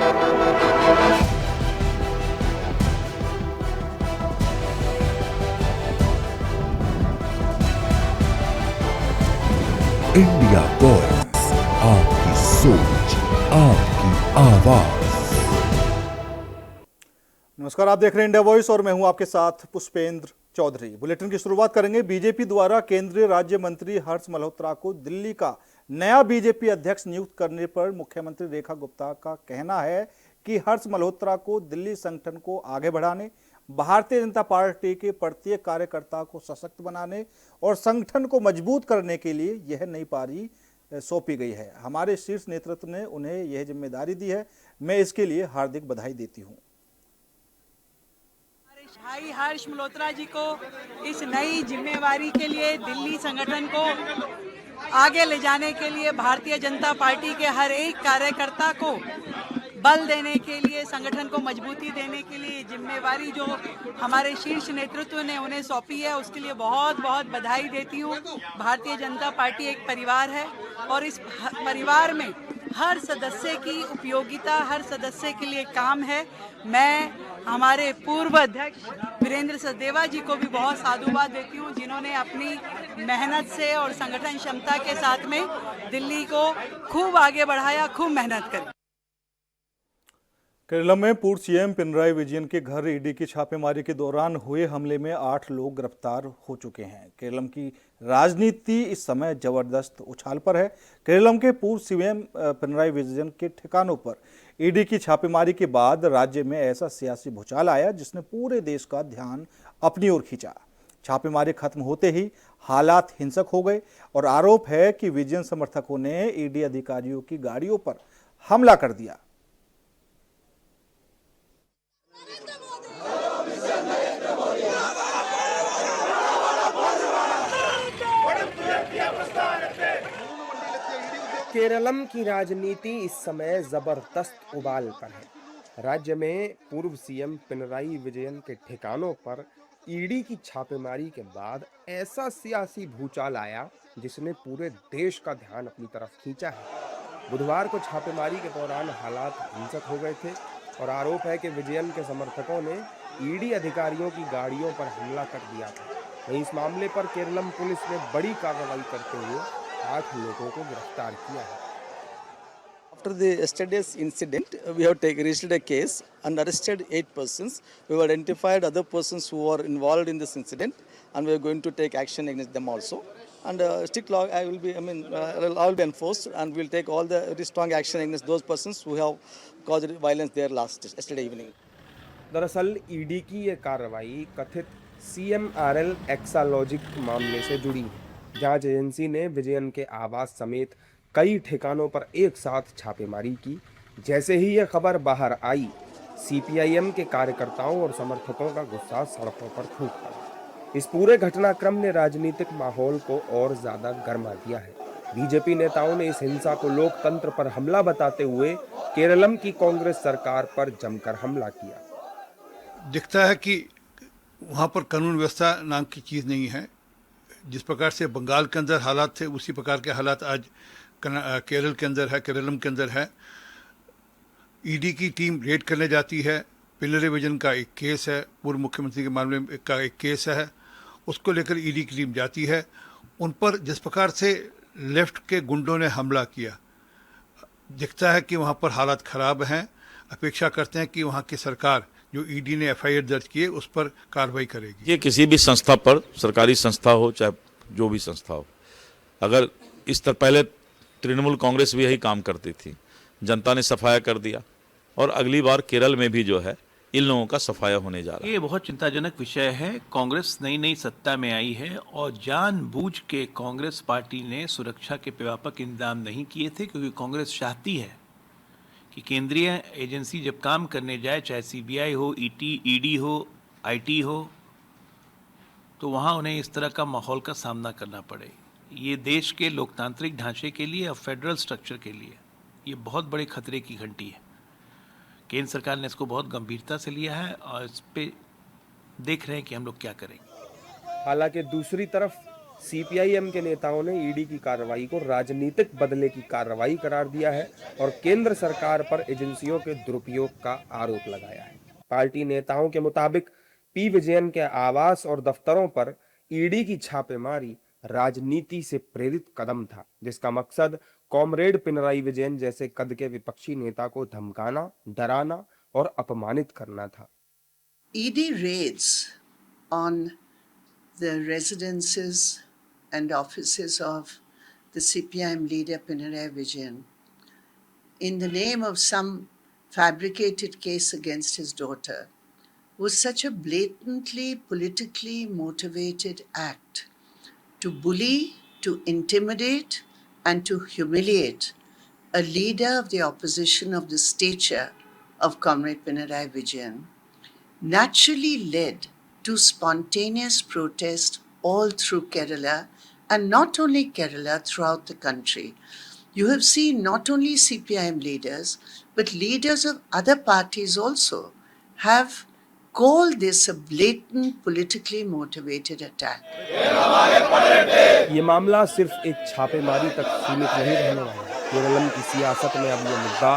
India voice, आपकी सोच, आपकी आवाज। नमस्कार, आप देख रहे हैं इंडिया वॉइस और मैं हूं आपके साथ पुष्पेंद्र चौधरी। बुलेटिन की शुरुआत करेंगे। बीजेपी द्वारा केंद्रीय राज्य मंत्री हर्ष मल्होत्रा को दिल्ली का नया बीजेपी अध्यक्ष नियुक्त करने पर मुख्यमंत्री रेखा गुप्ता का कहना है कि हर्ष मल्होत्रा को दिल्ली संगठन को आगे बढ़ाने, भारतीय जनता पार्टी के प्रत्येक कार्यकर्ता को सशक्त बनाने और संगठन को मजबूत करने के लिए यह नई पारी सौंपी गई है। हमारे शीर्ष नेतृत्व ने उन्हें यह जिम्मेदारी दी है, मैं इसके लिए हार्दिक बधाई देती हूं। भाई हर्ष मल्होत्रा जी को इस नई जिम्मेवारी के लिए, दिल्ली संगठन को आगे ले जाने के लिए, भारतीय जनता पार्टी के हर एक कार्यकर्ता को बल देने के लिए, संगठन को मजबूती देने के लिए जिम्मेवारी जो हमारे शीर्ष नेतृत्व ने उन्हें सौंपी है, उसके लिए बहुत बहुत बधाई देती हूँ। भारतीय जनता पार्टी एक परिवार है और इस परिवार में हर सदस्य की उपयोगिता, हर सदस्य के लिए काम है। मैं हमारे पूर्व अध्यक्ष वीरेंद्र सचदेवा जी को भी बहुत साधुवाद देती हूँ, जिन्होंने अपनी मेहनत से और संगठन क्षमता के साथ में दिल्ली को खूब आगे बढ़ाया, खूब मेहनत करी। केरल में पूर्व सीएम पिनराई विजयन के घर ईडी की छापेमारी के दौरान हुए हमले में 8 लोग गिरफ्तार हो चुके हैं। केरल की राजनीति इस समय जबरदस्त उछाल पर है। केरल के पूर्व सीएम पिनराई विजयन के ठिकानों पर ईडी की छापेमारी के बाद राज्य में ऐसा सियासी भूचाल आया जिसने पूरे देश का ध्यान अपनी ओर खींचा। छापेमारी खत्म होते ही हालात हिंसक हो गए और आरोप है कि विजयन समर्थकों ने ईडी अधिकारियों की गाड़ियों पर हमला कर दिया। केरलम की राजनीति इस समय जबरदस्त उबाल पर है। राज्य में पूर्व सीएम पिनराई विजयन के ठिकानों पर ईडी की छापेमारी के बाद ऐसा सियासी भूचाल आया जिसने पूरे देश का ध्यान अपनी तरफ खींचा है। बुधवार को छापेमारी के दौरान हालात हिंसक हो गए थे और आरोप है कि विजयन के समर्थकों ने ईडी अधिकारियों की गाड़ियों पर हमला कर दिया था। वहीं इस मामले पर केरलम पुलिस ने बड़ी कार्रवाई करते हुए 8 लोगों को गिरफ्तार किया है। After the yesterday's incident, we have registered a case and arrested 8 persons. We have identified other persons who are involved in this incident, and we are going to take action against them also. And strict law, I will be enforced, and we will take all the very strong action against those persons who have caused violence there yesterday evening. दरअसल ED की ये कार्रवाई कथित CMRL Exalogic मामले से जुड़ी है। जांच एजेंसी ने विजयन के आवास समेत कई ठिकानों पर एक साथ छापेमारी की। जैसे ही यह खबर बाहर आई, CPIM के कार्यकर्ताओं और समर्थकों का गुस्सा सड़कों पर फूट पड़ा। इस पूरे घटनाक्रम ने राजनीतिक माहौल को और ज्यादा गर्मा दिया है। बीजेपी नेताओं ने इस हिंसा को लोकतंत्र पर हमला बताते हुए केरलम की कांग्रेस सरकार पर जमकर हमला किया। दिखता है कि वहाँ पर कानून व्यवस्था नाम की चीज़ नहीं है। जिस प्रकार से बंगाल के अंदर हालात थे, उसी प्रकार के हालात आज केरल के अंदर है, केरलम के अंदर है। ईडी की टीम रेड करने जाती है। पिनराई विजयन का एक केस है, पूर्व मुख्यमंत्री के मामले में का एक केस है, उसको लेकर ईडी की टीम जाती है। उन पर जिस प्रकार से लेफ्ट के गुंडों ने हमला किया, दिखता है कि वहाँ पर हालात ख़राब हैं। अपेक्षा करते हैं कि वहाँ की सरकार जो ईडी ने FIR दर्ज किए उस पर कार्रवाई करेगी। ये किसी भी संस्था पर, सरकारी संस्था हो चाहे जो भी संस्था हो, अगर इस तरह पहले तृणमूल कांग्रेस भी यही काम करती थी, जनता ने सफाया कर दिया और अगली बार केरल में भी जो है इन लोगों का सफाया होने जा रहा है। ये बहुत चिंताजनक विषय है। कांग्रेस नई सत्ता में आई है और जानबूझ के कांग्रेस पार्टी ने सुरक्षा के व्यापक इंतजाम नहीं किए थे, क्योंकि कांग्रेस चाहती है कि केंद्रीय एजेंसी जब काम करने जाए, चाहे CBI हो, ईडी हो, IT हो, तो वहाँ उन्हें इस तरह का माहौल का सामना करना पड़े। ये देश के लोकतांत्रिक ढांचे के लिए और फेडरल स्ट्रक्चर के लिए ये बहुत बड़े खतरे की घंटी है। केंद्र सरकार ने इसको बहुत गंभीरता से लिया है और इस पे देख रहे हैं कि हम लोग क्या करेंगे। हालांकि दूसरी तरफ सीपीआईएम के नेताओं ने ईडी की कार्रवाई को राजनीतिक बदले की कार्रवाई करार दिया है और केंद्र सरकार पर एजेंसियों के दुरुपयोग का आरोप लगाया है। पार्टी नेताओं के मुताबिक पी विजयन के आवास और दफ्तरों पर ईडी की छापेमारी राजनीति से प्रेरित कदम था, जिसका मकसद कॉमरेड पिनराई विजयन जैसे कद के विपक्षी नेता को धमकाना, डराना और अपमानित करना था। ED raids on the residences and offices of the CPIM leader Pinarayi Vijayan in the name of some fabricated case against his daughter was such a blatantly politically motivated act to bully, to intimidate and to humiliate a leader of the opposition of the stature of Comrade Pinarayi Vijayan naturally led to spontaneous protest all through Kerala, and not only Kerala, throughout the country. You have seen not only CPIM leaders, but leaders of other parties also have called this a blatant politically motivated attack. ये मामला सिर्फ एक छापेमारी तक सीमित नहीं रहने वाला। केरलम की सियासत में अब ये मुद्दा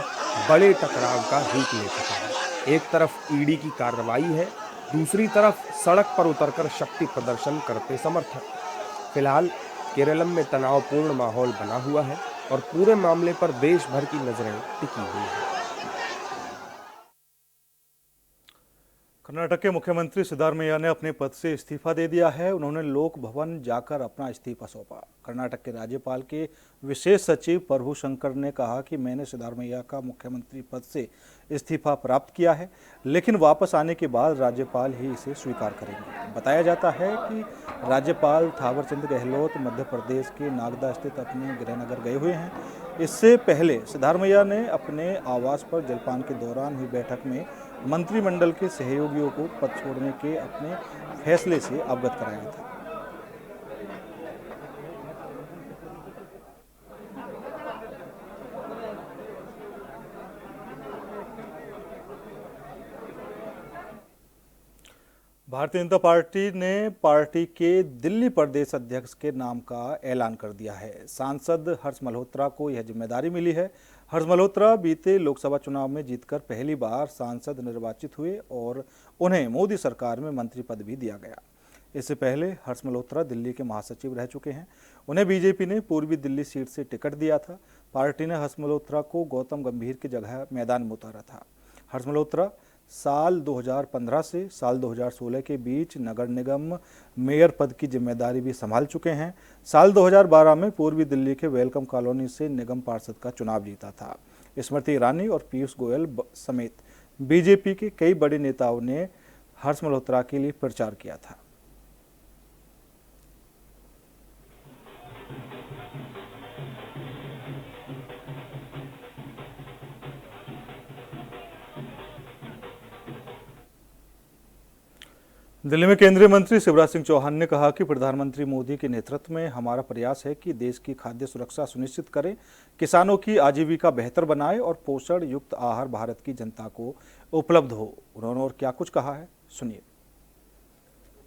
बड़े टकराव का रूप ले चुका है। एक तरफ ईडी की कार्रवाई है, दूसरी तरफ सड़क पर उतरकर शक्ति प्रदर्शन करते समर्थक। फिलहाल केरलम में तनावपूर्ण माहौल बना हुआ है और पूरे मामले पर देश भर की नजरें टिकी हुई हैं। कर्नाटक के मुख्यमंत्री सिद्धारमैया ने अपने पद से इस्तीफा दे दिया है। उन्होंने लोक भवन जाकर अपना इस्तीफा सौंपा। कर्नाटक के राज्यपाल के विशेष सचिव प्रभु शंकर ने कहा कि मैंने सिद्धारमैया का मुख्यमंत्री पद से इस्तीफा प्राप्त किया है, लेकिन वापस आने के बाद राज्यपाल ही इसे स्वीकार करेंगे। बताया जाता है कि राज्यपाल थावरचंद गहलोत मध्य प्रदेश के नागदा स्थित अपने गृहनगर गए हुए हैं। इससे पहले सिद्धारमैया ने अपने आवास पर जलपान के दौरान हुई बैठक में मंत्रिमंडल के सहयोगियों को पद छोड़ने के अपने फैसले से अवगत कराया था। भारतीय जनता पार्टी ने पार्टी के दिल्ली प्रदेश अध्यक्ष के नाम का ऐलान कर दिया है। सांसद हर्ष मल्होत्रा को यह जिम्मेदारी मिली है। हर्ष मल्होत्रा बीते लोकसभा चुनाव में जीतकर पहली बार सांसद निर्वाचित हुए और उन्हें मोदी सरकार में मंत्री पद भी दिया गया। इससे पहले हर्ष मल्होत्रा दिल्ली के महासचिव रह चुके हैं। उन्हें बीजेपी ने पूर्वी दिल्ली सीट से टिकट दिया था। पार्टी ने हर्ष मल्होत्रा को गौतम गंभीर की जगह मैदान में उतारा था। हर्ष मल्होत्रा साल 2015 से साल 2016 के बीच नगर निगम मेयर पद की जिम्मेदारी भी संभाल चुके हैं। साल 2012 में पूर्वी दिल्ली के वेलकम कॉलोनी से निगम पार्षद का चुनाव जीता था। स्मृति ईरानी और पीयूष गोयल समेत बीजेपी के कई बड़े नेताओं ने हर्ष मल्होत्रा के लिए प्रचार किया था। दिल्ली में केंद्रीय मंत्री शिवराज सिंह चौहान ने कहा कि प्रधानमंत्री मोदी के नेतृत्व में हमारा प्रयास है कि देश की खाद्य सुरक्षा सुनिश्चित करें, किसानों की आजीविका बेहतर बनाए और पोषण युक्त आहार भारत की जनता को उपलब्ध हो। उन्होंने और क्या कुछ कहा है, सुनिए।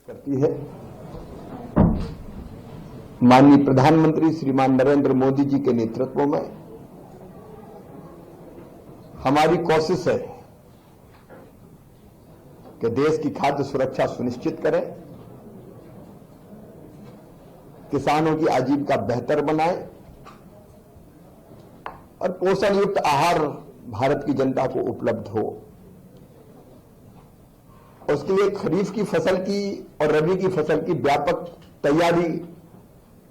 करती है माननीय प्रधानमंत्री श्रीमान नरेंद्र मोदी जी के नेतृत्व में हमारी कोशिश है कि देश की खाद्य सुरक्षा सुनिश्चित करें, किसानों की आजीविका बेहतर बनाए और पोषण युक्त आहार भारत की जनता को उपलब्ध हो। उसके लिए खरीफ की फसल की और रबी की फसल की व्यापक तैयारी,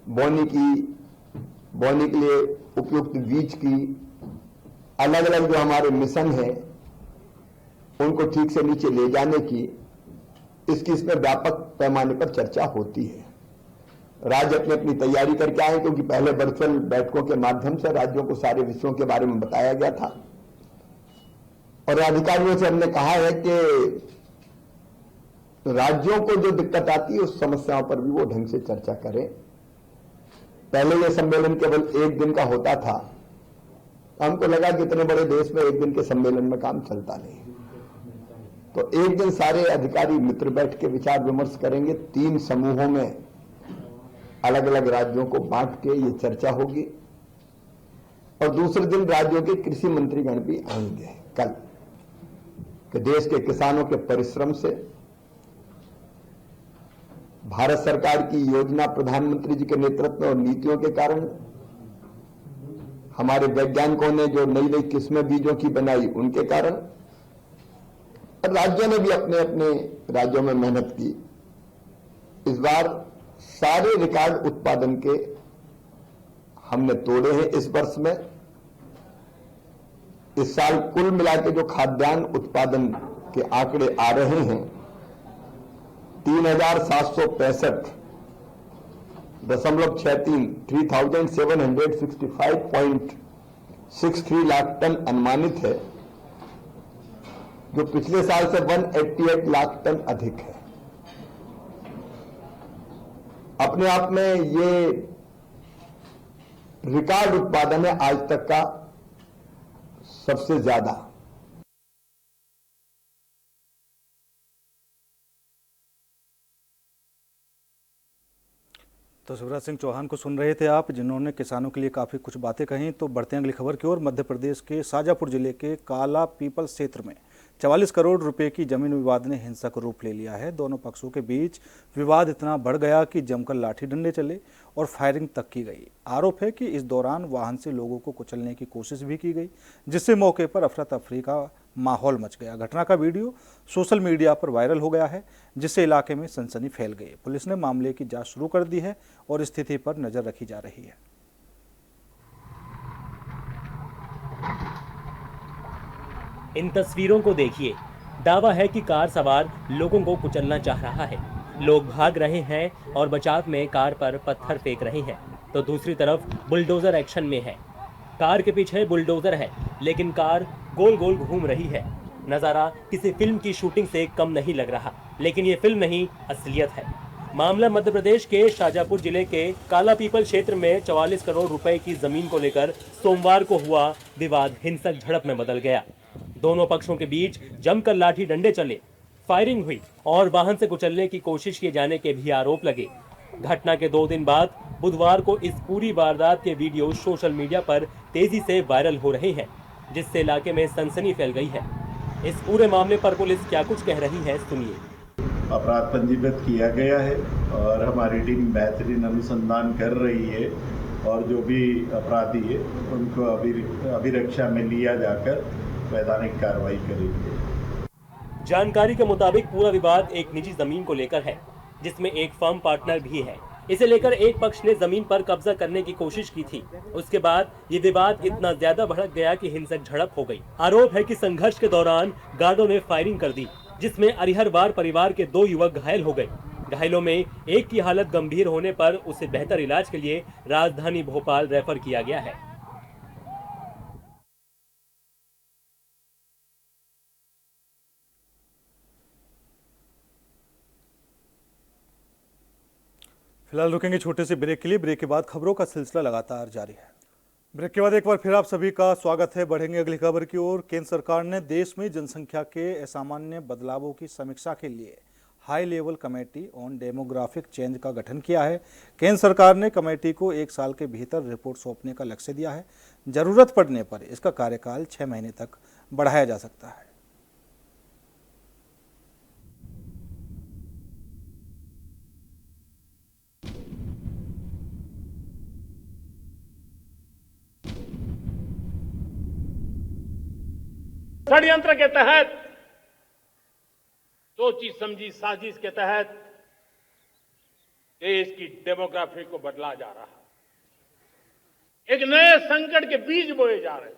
बोने के लिए उपयुक्त बीज की, अलग अलग जो हमारे मिशन है उनको ठीक से नीचे ले जाने की, इसमें व्यापक पैमाने पर चर्चा होती है। राज्य अपनी अपनी तैयारी करके आए, क्योंकि पहले वर्चुअल बैठकों के माध्यम से राज्यों को सारे विषयों के बारे में बताया गया था और अधिकारियों से हमने कहा है कि राज्यों को जो दिक्कत आती है उस समस्याओं पर भी वो ढंग से चर्चा करें। पहले यह सम्मेलन केवल एक दिन का होता था, हमको लगा कि इतने बड़े देश में एक दिन के सम्मेलन में काम चलता नहीं, तो एक दिन सारे अधिकारी मित्र बैठ के विचार विमर्श करेंगे। 3 समूहों में अलग अलग राज्यों को बांट के ये चर्चा होगी और दूसरे दिन राज्यों के कृषि मंत्रीगण भी आएंगे कल, कि देश के किसानों के परिश्रम से, भारत सरकार की योजना, प्रधानमंत्री जी के नेतृत्व और नीतियों के कारण, हमारे वैज्ञानिकों ने जो नई नई किस्में बीजों की बनाई उनके कारण, और राज्यों ने भी अपने अपने राज्यों में मेहनत की। इस बार सारे रिकॉर्ड उत्पादन के हमने तोड़े हैं इस वर्ष में। इस साल कुल मिला के जो खाद्यान्न उत्पादन के आंकड़े आ रहे हैं 3,765.63 3765.63 लाख टन अनुमानित है, जो पिछले साल से 188 लाख टन अधिक है। अपने आप में ये रिकॉर्ड उत्पादन है आज तक का सबसे ज्यादा। तो शिवराज सिंह चौहान को सुन रहे थे आप, जिन्होंने किसानों के लिए काफ़ी कुछ बातें कही। तो बढ़ते हैं अगली खबर की ओर। मध्य प्रदेश के शाजापुर जिले के काला पीपल क्षेत्र में 44 करोड़ रुपए की जमीन विवाद ने हिंसक रूप ले लिया है। दोनों पक्षों के बीच विवाद इतना बढ़ गया कि जमकर लाठी डंडे चले और फायरिंग तक की गई। आरोप है कि इस दौरान वाहन से लोगों को कुचलने की कोशिश भी की गई, जिससे मौके पर अफरा तफरी का माहौल मच गया। घटना का वीडियो सोशल मीडिया पर वायरल हो गया है, जिससे इलाके में सनसनी फैल गई। पुलिस ने मामले की जांच शुरू कर दी है और स्थिति पर नजर रखी जा रही है। इन तस्वीरों को देखिए। दावा है कि कार सवार लोगों को कुचलना चाह रहा है। लोग भाग रहे हैं और बचाव में कार पर पत्थर फेंक रहे हैं, तो दूसरी तरफ बुलडोजर एक्शन में है। कार के पीछे बुलडोजर है, लेकिन कार गोल गोल घूम रही है। नजारा किसी फिल्म की शूटिंग से कम नहीं लग रहा, लेकिन ये फिल्म नहीं, असलियत है। मामला मध्य प्रदेश के शाजापुर जिले के काला पीपल क्षेत्र में 44 करोड़ रुपए की जमीन को लेकर सोमवार को हुआ विवाद हिंसक झड़प में बदल गया। दोनों पक्षों के बीच जमकर लाठी डंडे चले, फायरिंग हुई और वाहन से कुचलने की कोशिश किए जाने के भी आरोप लगे। घटना के 2 दिन बाद बुधवार को इस पूरी वारदात के वीडियो सोशल मीडिया पर तेजी से वायरल हो रहे हैं, जिससे इलाके में सनसनी फैल गई है। इस पूरे मामले पर पुलिस क्या कुछ कह रही है, सुनिए। अपराध पंजीबद्ध किया गया है और हमारी टीम बेहतरीन अनुसंधान कर रही है और जो भी अपराधी है उनको अभिरक्षा में लिया जाकर वैधानिक कार्रवाई करेंगे। जानकारी के मुताबिक पूरा विवाद एक निजी जमीन को लेकर है, जिसमें एक फर्म पार्टनर भी है। इसे लेकर एक पक्ष ने जमीन पर कब्जा करने की कोशिश की थी। उसके बाद ये विवाद इतना ज्यादा भड़क गया कि हिंसक झड़प हो गई। आरोप है कि संघर्ष के दौरान गार्डों ने फायरिंग कर दी, जिसमें अरिहरवार परिवार के 2 युवक घायल हो गए। घायलों में एक की हालत गंभीर होने पर उसे बेहतर इलाज के लिए राजधानी भोपाल रेफर किया गया है। फिलहाल रुकेंगे छोटे से ब्रेक के लिए। ब्रेक के बाद खबरों का सिलसिला लगातार जारी है। ब्रेक के बाद एक बार फिर आप सभी का स्वागत है। बढ़ेंगे अगली खबर की ओर। केंद्र सरकार ने देश में जनसंख्या के असामान्य बदलावों की समीक्षा के लिए high level committee on demographic change का गठन किया है। केंद्र सरकार ने कमेटी को 1 साल के भीतर रिपोर्ट सौंपने का लक्ष्य दिया है। जरूरत पड़ने पर इसका कार्यकाल 6 महीने तक बढ़ाया जा सकता है। षड्यंत्र के तहत, सोची समझी साजिश के तहत देश की डेमोग्राफी को बदला जा रहा है। एक नए संकट के बीज बोए जा रहे हैं।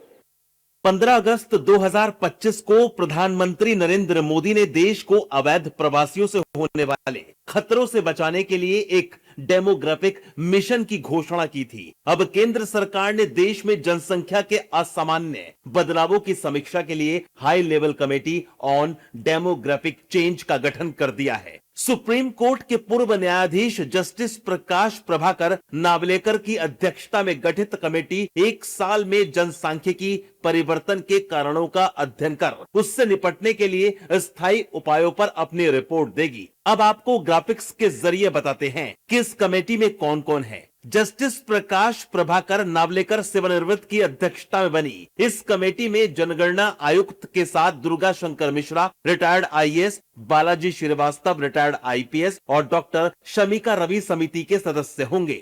15 अगस्त 2025 को प्रधानमंत्री नरेंद्र मोदी ने देश को अवैध प्रवासियों से होने वाले खतरों से बचाने के लिए एक डेमोग्राफिक मिशन की घोषणा की थी। अब केंद्र सरकार ने देश में जनसंख्या के असामान्य बदलावों की समीक्षा के लिए high level committee on demographic change का गठन कर दिया है। सुप्रीम कोर्ट के पूर्व न्यायाधीश जस्टिस प्रकाश प्रभाकर नावलेकर की अध्यक्षता में गठित कमेटी 1 साल में जनसांख्यिकी परिवर्तन के कारणों का अध्ययन कर उससे निपटने के लिए स्थायी उपायों पर अपनी रिपोर्ट देगी। अब आपको ग्राफिक्स के जरिए बताते हैं कि इस कमेटी में कौन कौन है। जस्टिस प्रकाश प्रभाकर नावलेकर सेवानिवृत्त की अध्यक्षता में बनी इस कमेटी में जनगणना आयुक्त के साथ Durga Shankar Mishra retired IAS, Balaji Srivastava retired IPS और डॉक्टर शमिका रवि समिति के सदस्य होंगे।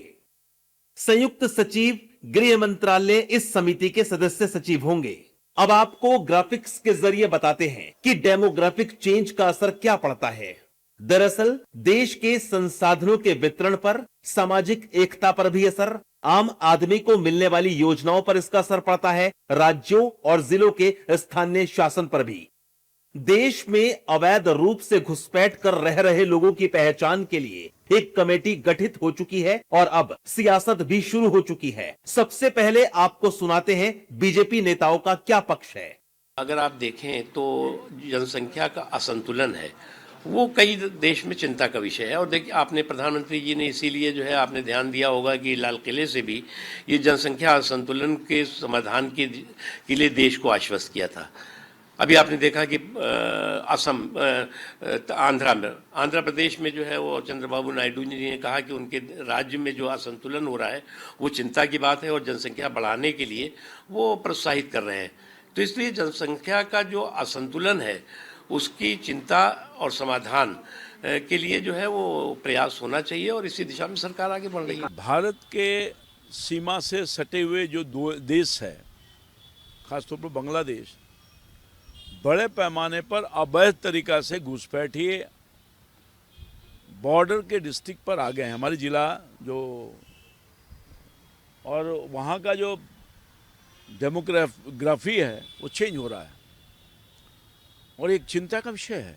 संयुक्त सचिव गृह मंत्रालय इस समिति के सदस्य सचिव होंगे। अब आपको ग्राफिक्स के जरिए बताते हैं कि डेमोग्राफिक चेंज का असर क्या पड़ता है। दरअसल देश के संसाधनों के वितरण पर, सामाजिक एकता पर भी असर, आम आदमी को मिलने वाली योजनाओं पर इसका असर पड़ता है, राज्यों और जिलों के स्थानीय शासन पर भी। देश में अवैध रूप से घुसपैठ कर रह रहे लोगों की पहचान के लिए एक कमेटी गठित हो चुकी है और अब सियासत भी शुरू हो चुकी है। सबसे पहले आपको सुनाते हैं बीजेपी नेताओं का क्या पक्ष है। अगर आप देखें तो जनसंख्या का असंतुलन है, वो कई देश में चिंता का विषय है। और देखिए, आपने प्रधानमंत्री जी ने इसीलिए जो है आपने ध्यान दिया होगा कि लाल किले से भी ये जनसंख्या असंतुलन के समाधान के लिए देश को आश्वस्त किया था। अभी आपने देखा कि असम, आंध्र प्रदेश में जो है वो चंद्रबाबू नायडू जी ने कहा कि उनके राज्य में जो असंतुलन हो रहा है वो चिंता की बात है और जनसंख्या बढ़ाने के लिए वो प्रोत्साहित कर रहे हैं। तो इसलिए जनसंख्या का जो असंतुलन है उसकी चिंता और समाधान के लिए जो है वो प्रयास होना चाहिए और इसी दिशा में सरकार आगे बढ़ रही है। भारत के सीमा से सटे हुए जो देश है, खासतौर पर बांग्लादेश, बड़े पैमाने पर अवैध तरीका से घुसपैठी बॉर्डर के डिस्ट्रिक्ट पर आ गए हैं। हमारे जिला जो और वहाँ का जो डेमोग्राफी है वो चेंज हो रहा है और एक चिंता का विषय है।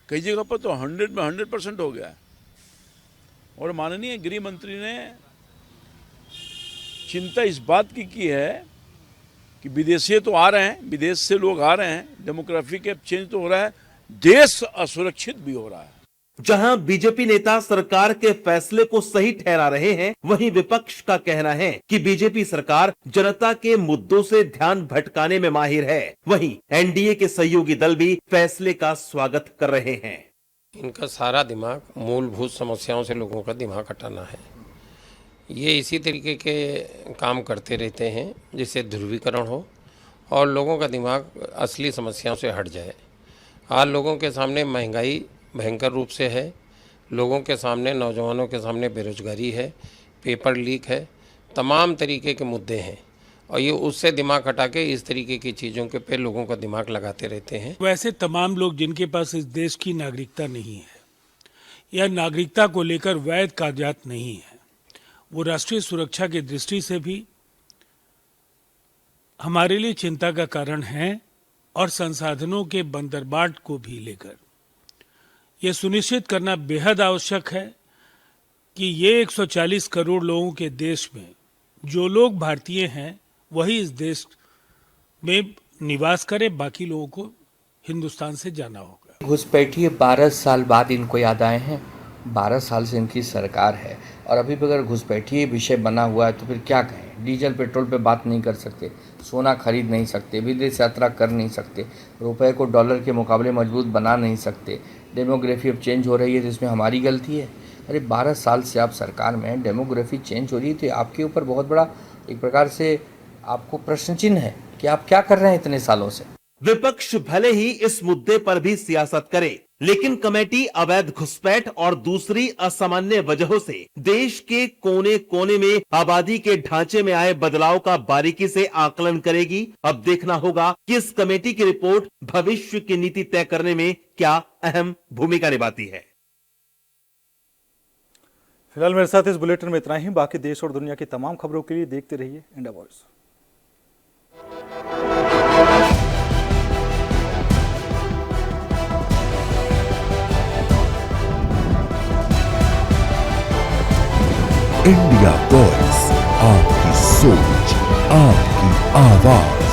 कई जगह पर तो 100 में 100% हो गया है। और माननीय गृह मंत्री ने चिंता इस बात की है कि विदेशी तो आ रहे हैं, विदेश से लोग आ रहे हैं, डेमोग्राफी के चेंज तो हो रहा है, देश असुरक्षित भी हो रहा है। जहां बीजेपी नेता सरकार के फैसले को सही ठहरा रहे हैं, वहीं विपक्ष का कहना है कि बीजेपी सरकार जनता के मुद्दों से ध्यान भटकाने में माहिर है। वहीं एनडीए के सहयोगी दल भी फैसले का स्वागत कर रहे हैं। इनका सारा दिमाग मूलभूत समस्याओं से लोगों का दिमाग हटाना है। ये इसी तरीके के काम करते रहते हैं जिससे ध्रुवीकरण हो और लोगों का दिमाग असली समस्याओं से हट जाए। आज लोगों के सामने महंगाई भयंकर रूप से है, लोगों के सामने, नौजवानों के सामने बेरोजगारी है, पेपर लीक है, तमाम तरीके के मुद्दे हैं और ये उससे दिमाग हटा के इस तरीके की चीज़ों के पे लोगों का दिमाग लगाते रहते हैं। वैसे तमाम लोग जिनके पास इस देश की नागरिकता नहीं है या नागरिकता को लेकर वैध कागजात नहीं है, वो राष्ट्रीय सुरक्षा की दृष्टि से भी हमारे लिए चिंता का कारण है और संसाधनों के बंदरबाट को भी लेकर यह सुनिश्चित करना बेहद आवश्यक है कि ये 140 करोड़ लोगों के देश में जो लोग भारतीय हैं वही इस देश में निवास करें, बाकी लोगों को हिंदुस्तान से जाना होगा। घुसपैठिए 12 साल बाद इनको याद आए हैं। 12 साल से इनकी सरकार है और अभी भी अगर घुसपैठिए विषय बना हुआ है तो फिर क्या कहें। डीजल पेट्रोल पे बात नहीं कर सकते, सोना खरीद नहीं सकते, विदेश यात्रा कर नहीं सकते, रुपए को डॉलर के मुकाबले मजबूत बना नहीं सकते, डेमोग्राफी अब चेंज हो रही है तो इसमें हमारी गलती है। अरे 12 साल से आप सरकार में, डेमोग्राफी चेंज हो रही है तो आपके ऊपर बहुत बड़ा एक प्रकार से आपको प्रश्न चिन्ह है कि आप क्या कर रहे हैं इतने सालों से। विपक्ष भले ही इस मुद्दे पर भी सियासत करे, लेकिन कमेटी अवैध घुसपैठ और दूसरी असामान्य वजहों से देश के कोने कोने में आबादी के ढांचे में आए बदलाव का बारीकी से आकलन करेगी। अब देखना होगा कि इस कमेटी की रिपोर्ट भविष्य की नीति तय करने में क्या अहम भूमिका निभाती है। फिलहाल मेरे साथ इस बुलेटिन में इतना ही। बाकी देश और दुनिया की तमाम खबरों के लिए देखते रहिए इंडिया वॉइस। इंडिया वॉइस, आपकी सोच, आपकी आवाज।